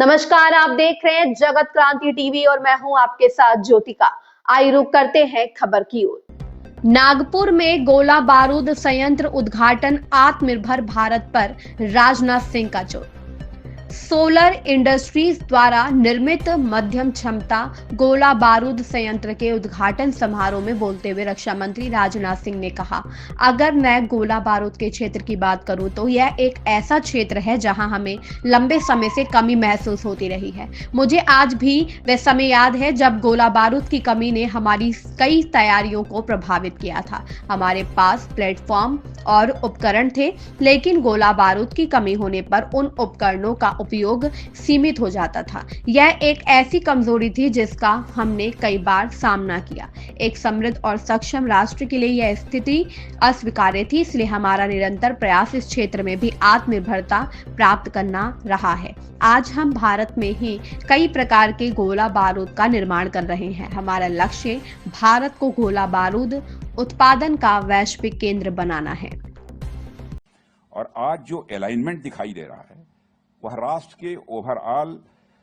नमस्कार, आप देख रहे हैं जगत क्रांति टीवी और मैं हूं आपके साथ ज्योतिका। आइए रुक करते हैं खबर की ओर। नागपुर में गोला बारूद संयंत्र उद्घाटन, आत्मनिर्भर भारत पर राजनाथ सिंह का जोर। सोलर इंडस्ट्रीज द्वारा निर्मित मध्यम क्षमता गोला बारूद संयंत्र के उद्घाटन समारोह में बोलते हुए रक्षा मंत्री राजनाथ सिंह ने कहा, अगर मैं गोला बारूद के क्षेत्र की बात करूं तो यह एक ऐसा क्षेत्र है जहां हमें लंबे समय से कमी महसूस होती रही है। मुझे आज भी वह समय याद है जब गोला बारूद की कमी ने हमारी कई तैयारियों को प्रभावित किया था। हमारे पास प्लेटफॉर्म और उपकरण थे, लेकिन गोला बारूद की कमी होने पर उन उपकरणों का उपयोग सीमित हो जाता था। यह एक ऐसी कमजोरी थी जिसका हमने कई बार सामना किया। एक समृद्ध और सक्षम राष्ट्र के लिए यह स्थिति अस्वीकार्य थी, इसलिए हमारा निरंतर प्रयास इस क्षेत्र में भी आत्मनिर्भरता प्राप्त करना रहा है। आज हम भारत में ही कई प्रकार के गोला बारूद का निर्माण कर रहे हैं। हमारा लक्ष्य भारत को गोला बारूद उत्पादन का वैश्विक केंद्र बनाना है। और आज जो अलाइनमेंट दिखाई दे रहा है वह राष्ट्र के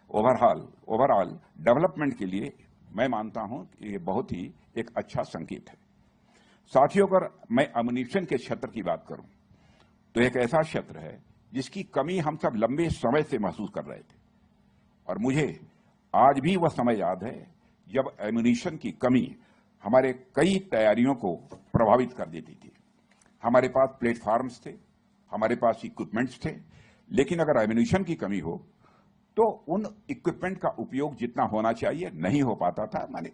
ओवरऑल डेवलपमेंट के लिए मैं मानता हूं कि ये बहुत ही एक अच्छा संकेत है। साथियों, अगर मैं एम्युनिशन के क्षेत्र की बात करूं तो एक ऐसा क्षेत्र है जिसकी कमी हम सब लंबे समय से महसूस कर रहे थे, और मुझे आज भी वह समय याद है जब एम्युनिशन की कमी हमारे कई तैयारियों को प्रभावित कर देती थी। हमारे पास प्लेटफॉर्म्स थे, हमारे पास इक्विपमेंट्स थे, लेकिन अगर एम्युनिशन की कमी हो तो उन इक्विपमेंट का उपयोग जितना होना चाहिए नहीं हो पाता था, माने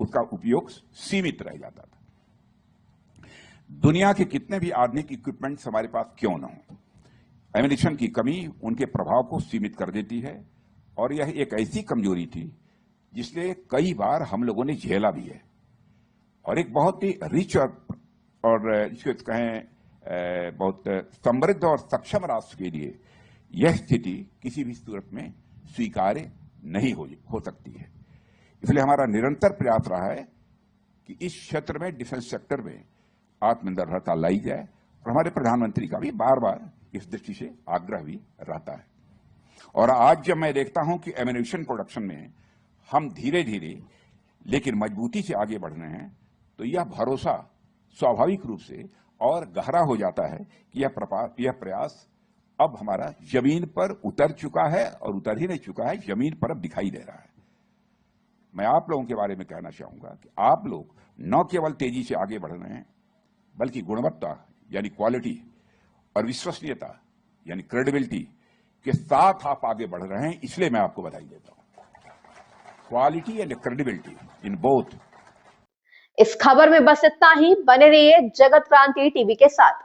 उसका उपयोग सीमित रह जाता था। दुनिया के कितने भी आधुनिक इक्विपमेंट्स हमारे पास क्यों न हो, एम्युनिशन की कमी उनके प्रभाव को सीमित कर देती है, और यह एक ऐसी कमजोरी थी जिसने कई बार हम लोगों ने झेला भी है। और एक बहुत ही रिच और इसको कहें बहुत समृद्ध और सक्षम राष्ट्र के लिए यह स्थिति किसी भी सूरत में स्वीकार्य नहीं हो सकती है। इसलिए हमारा निरंतर प्रयास रहा है कि इस क्षेत्र में, डिफेंस सेक्टर में आत्मनिर्भरता लाई जाए, और हमारे प्रधानमंत्री का भी बार बार इस दृष्टि से आग्रह भी रहता है। और आज जब मैं देखता हूं कि एम्युनिशन प्रोडक्शन में हम धीरे धीरे लेकिन मजबूती से आगे बढ़ रहे हैं, तो यह भरोसा स्वाभाविक रूप से और गहरा हो जाता है कि यह प्रयास अब हमारा जमीन पर उतर चुका है, और उतर ही नहीं चुका है, जमीन पर अब दिखाई दे रहा है। मैं आप लोगों के बारे में कहना चाहूंगा कि आप लोग न केवल तेजी से आगे बढ़ रहे हैं, बल्कि गुणवत्ता यानी क्वालिटी और विश्वसनीयता यानी क्रेडिबिलिटी के साथ आप आगे बढ़ रहे हैं। इसलिए मैं आपको बधाई देता हूं। Quality and credibility in both. इस खबर में बस इतना ही। बने रहिए जगत क्रांति टीवी के साथ।